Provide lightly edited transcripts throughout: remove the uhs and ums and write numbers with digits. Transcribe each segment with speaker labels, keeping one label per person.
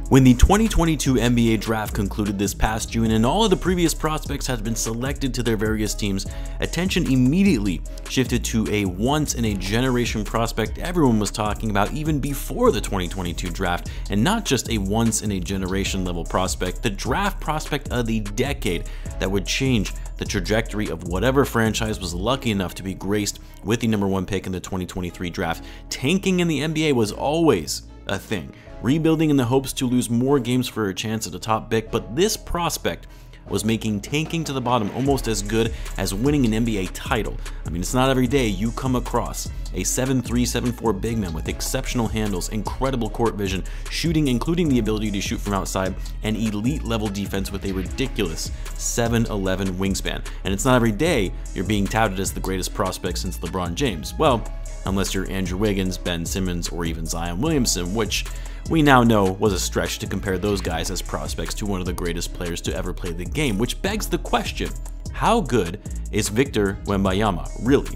Speaker 1: When the 2022 NBA draft concluded this past June and all of the previous prospects had been selected to their various teams, attention immediately shifted to a once-in-a-generation prospect everyone was talking about even before the 2022 draft, and not just a once-in-a-generation level prospect, the draft prospect of the decade that would change the trajectory of whatever franchise was lucky enough to be graced with the #1 pick in the 2023 draft. Tanking in the NBA was always a thing. Rebuilding in the hopes to lose more games for a chance at a top pick, but this prospect was making tanking to the bottom almost as good as winning an NBA title. I mean, it's not every day you come across a 7'3", 7'4" big man with exceptional handles, incredible court vision, shooting including the ability to shoot from outside, and elite level defense with a ridiculous 7'11" wingspan. And it's not every day you're being touted as the greatest prospect since LeBron James. Well, unless you're Andrew Wiggins, Ben Simmons, or even Zion Williamson, which we now know was a stretch to compare those guys as prospects to one of the greatest players to ever play the game, which begs the question, how good is Victor Wembanyama really?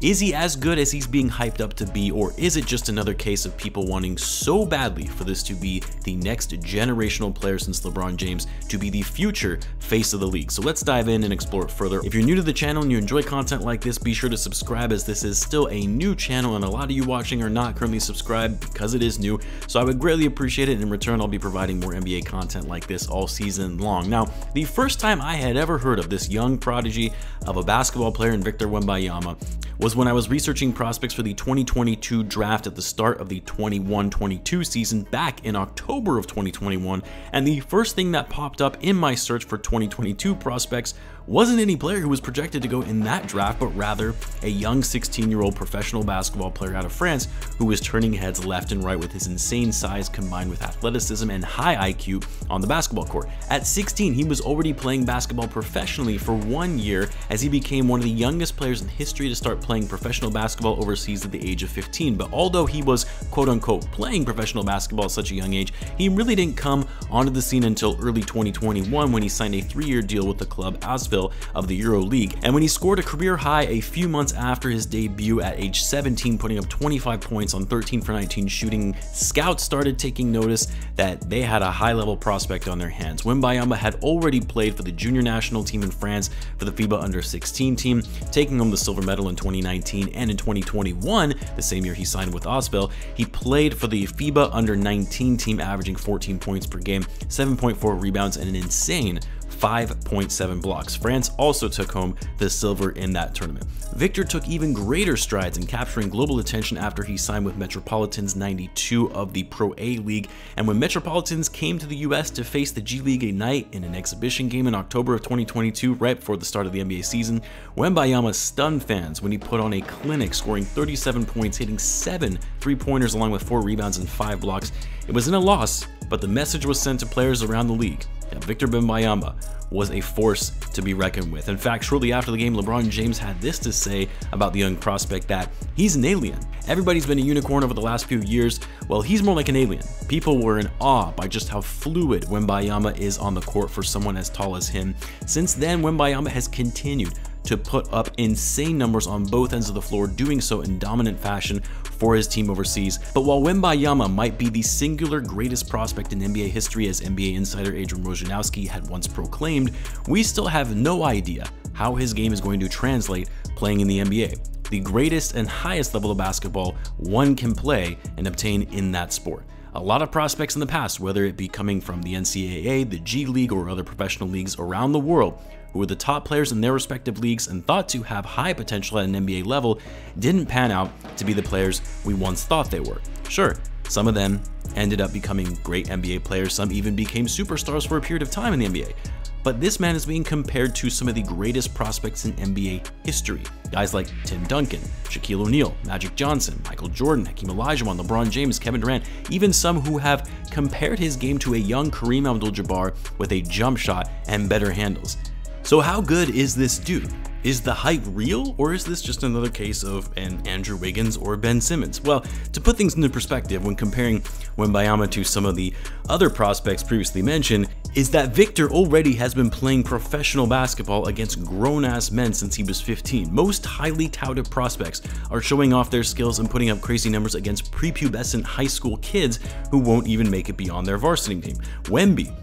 Speaker 1: Is he as good as he's being hyped up to be, or is it just another case of people wanting so badly for this to be the next generational player since LeBron James, to be the future face of the league? So let's dive in and explore it further. If you're new to the channel and you enjoy content like this, be sure to subscribe, as this is still a new channel and a lot of you watching are not currently subscribed because it is new. So I would greatly appreciate it. In return, I'll be providing more NBA content like this all season long. Now, the first time I had ever heard of this young prodigy of a basketball player in Victor Wembanyama was when I was researching prospects for the 2022 draft at the start of the 21-22 season back in October of 2021, and the first thing that popped up in my search for 2022 prospects wasn't any player who was projected to go in that draft, but rather a young 16-year-old professional basketball player out of France who was turning heads left and right with his insane size combined with athleticism and high IQ on the basketball court. At 16, he was already playing basketball professionally for 1 year, as he became one of the youngest players in history to start playing professional basketball overseas at the age of 15. But although he was quote-unquote playing professional basketball at such a young age, he really didn't come onto the scene until early 2021 when he signed a 3-year deal with the club Asvel of the Euro League, and when he scored a career high a few months after his debut at age 17, putting up 25 points on 13 for 19 shooting, scouts started taking notice that they had a high-level prospect on their hands. Wembanyama had already played for the junior national team in France for the FIBA Under-16 team, taking home the silver medal in 2019, and in 2021, the same year he signed with Asvel, he played for the FIBA Under-19 team, averaging 14 points per game, 7.4 rebounds, and an insane 5.7 blocks. France also took home the silver in that tournament. Victor took even greater strides in capturing global attention after he signed with Metropolitans 92 of the Pro A League, and when Metropolitans came to the US to face the G League Ignite in an exhibition game in October of 2022, right before the start of the NBA season, Wembanyama stunned fans when he put on a clinic, scoring 37 points, hitting 7 3-pointers along with 4 rebounds and 5 blocks. It was in a loss, but the message was sent to players around the league that Victor Wembanyama was a force to be reckoned with. In fact, shortly after the game, LeBron James had this to say about the young prospect, that he's an alien. Everybody's been a unicorn over the last few years. Well, he's more like an alien. People were in awe by just how fluid Wembanyama is on the court for someone as tall as him. Since then, Wembanyama has continued to put up insane numbers on both ends of the floor, doing so in dominant fashion for his team overseas. But while Wembanyama might be the singular greatest prospect in NBA history, as NBA insider Adrian Wojnarowski had once proclaimed, we still have no idea how his game is going to translate playing in the NBA, the greatest and highest level of basketball one can play and obtain in that sport. A lot of prospects in the past, whether it be coming from the NCAA, the G League, or other professional leagues around the world, who were the top players in their respective leagues and thought to have high potential at an NBA level, didn't pan out to be the players we once thought they were. Sure, some of them ended up becoming great NBA players, some even became superstars for a period of time in the NBA. But this man is being compared to some of the greatest prospects in NBA history. Guys like Tim Duncan, Shaquille O'Neal, Magic Johnson, Michael Jordan, Hakeem Olajuwon, LeBron James, Kevin Durant, even some who have compared his game to a young Kareem Abdul-Jabbar with a jump shot and better handles. So how good is this dude? Is the hype real, or is this just another case of an Andrew Wiggins or Ben Simmons? Well, to put things into perspective, when comparing Wembanyama to some of the other prospects previously mentioned, is that Victor already has been playing professional basketball against grown-ass men since he was 15. Most highly touted prospects are showing off their skills and putting up crazy numbers against prepubescent high school kids who won't even make it beyond their varsity team. Wemby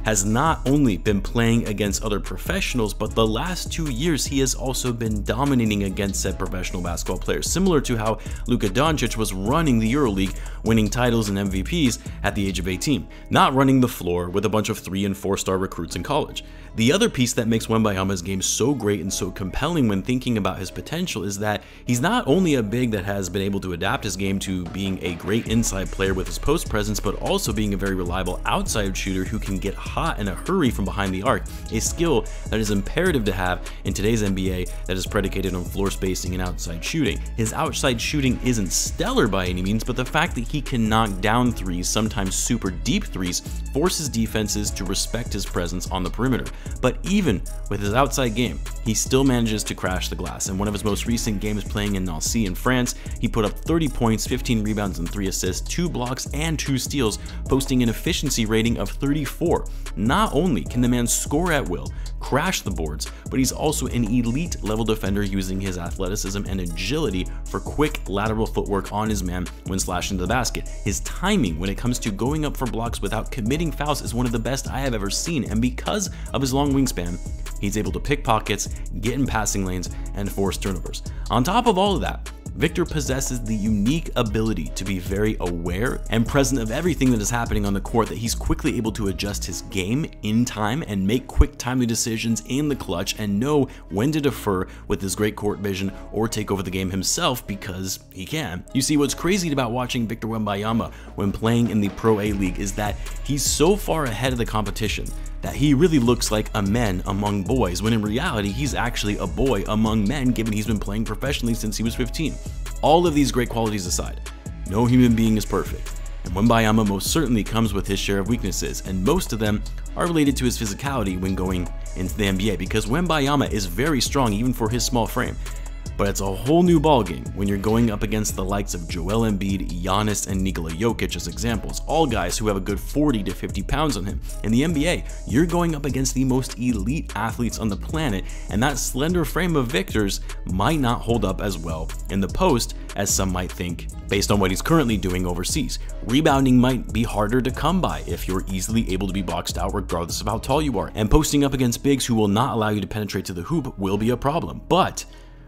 Speaker 1: has not only been playing against other professionals, but the last 2 years he has also been dominating against said professional basketball players, similar to how Luka Doncic was running the EuroLeague, winning titles and MVPs at the age of 18, not running the floor with a bunch of 3- and 4-star recruits in college. The other piece that makes Wembanyama's game so great and so compelling when thinking about his potential is that he's not only a big that has been able to adapt his game to being a great inside player with his post presence, but also being a very reliable outside shooter who can get hot in a hurry from behind the arc, a skill that is imperative to have in today's NBA that is predicated on floor spacing and outside shooting. His outside shooting isn't stellar by any means, but the fact that he can knock down threes, sometimes super deep threes, forces defenses to respect his presence on the perimeter. But even with his outside game, he still manages to crash the glass. In one of his most recent games playing in Nancy in France, he put up 30 points, 15 rebounds and 3 assists, 2 blocks and 2 steals, posting an efficiency rating of 34. Not only can the man score at will, crash the boards, but he's also an elite level defender using his athleticism and agility for quick lateral footwork on his man when slashing to the basket. His timing when it comes to going up for blocks without committing fouls is one of the best I have ever seen, and because of his long wingspan, he's able to pick pockets, get in passing lanes, and force turnovers. On top of all of that, Victor possesses the unique ability to be very aware and present of everything that is happening on the court, that he's quickly able to adjust his game in time and make quick timely decisions in the clutch and know when to defer with his great court vision or take over the game himself because he can. You see, what's crazy about watching Victor Wembanyama when playing in the Pro A League is that he's so far ahead of the competition that he really looks like a man among boys, when in reality he's actually a boy among men, given he's been playing professionally since he was 15. All of these great qualities aside, no human being is perfect, and Wembanyama most certainly comes with his share of weaknesses, and most of them are related to his physicality when going into the NBA, because Wembanyama is very strong even for his small frame. But it's a whole new ballgame when you're going up against the likes of Joel Embiid, Giannis, and Nikola Jokic as examples, all guys who have a good 40 to 50 pounds on him. In the NBA, you're going up against the most elite athletes on the planet, and that slender frame of Victor's might not hold up as well in the post as some might think based on what he's currently doing overseas. Rebounding might be harder to come by if you're easily able to be boxed out regardless of how tall you are, and posting up against bigs who will not allow you to penetrate to the hoop will be a problem. But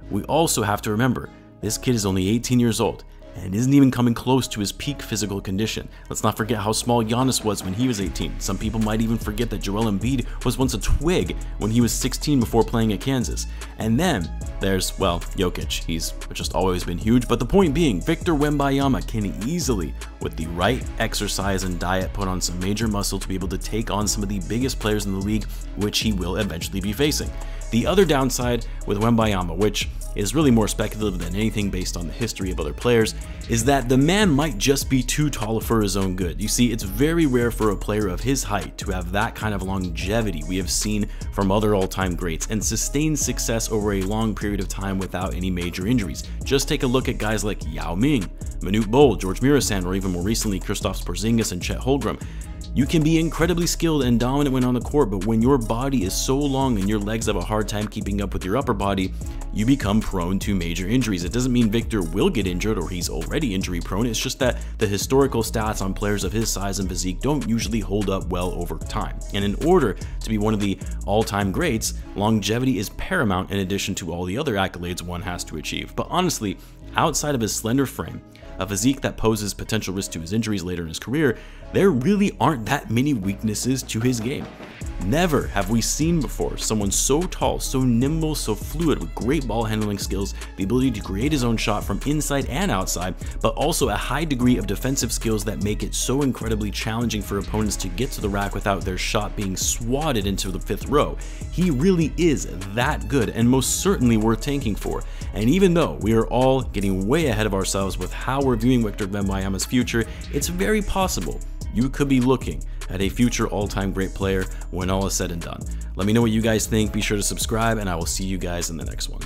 Speaker 1: we also have to remember, this kid is only 18 years old and isn't even coming close to his peak physical condition. Let's not forget how small Giannis was when he was 18. Some people might even forget that Joel Embiid was once a twig when he was 16 before playing at Kansas. And then there's, well, Jokic. He's just always been huge, but the point being, Victor Wembanyama can easily, with the right exercise and diet, put on some major muscle to be able to take on some of the biggest players in the league, which he will eventually be facing. The other downside with Wembanyama, which is really more speculative than anything based on the history of other players, is that the man might just be too tall for his own good. You see, it's very rare for a player of his height to have that kind of longevity we have seen from other all-time greats and sustain success over a long period of time without any major injuries. Just take a look at guys like Yao Ming, Manute Bol, George Mirasan, or even more recently Kristaps Porzingis and Chet Holmgren. You can be incredibly skilled and dominant when on the court, but when your body is so long and your legs have a hard time keeping up with your upper body, you become prone to major injuries. It doesn't mean Victor will get injured or he's already injury prone. It's just that the historical stats on players of his size and physique don't usually hold up well over time. And in order to be one of the all-time greats, longevity is paramount in addition to all the other accolades one has to achieve. But honestly, outside of his slender frame, a physique that poses potential risk to his injuries later in his career, there really aren't that many weaknesses to his game. Never have we seen before someone so tall, so nimble, so fluid, with great ball handling skills, the ability to create his own shot from inside and outside, but also a high degree of defensive skills that make it so incredibly challenging for opponents to get to the rack without their shot being swatted into the fifth row. He really is that good and most certainly worth tanking for. And even though we are all getting way ahead of ourselves with how we're viewing Victor Wembanyama's future, it's very possible you could be looking at a future all-time great player when all is said and done. Let me know what you guys think. Be sure to subscribe, and I will see you guys in the next one.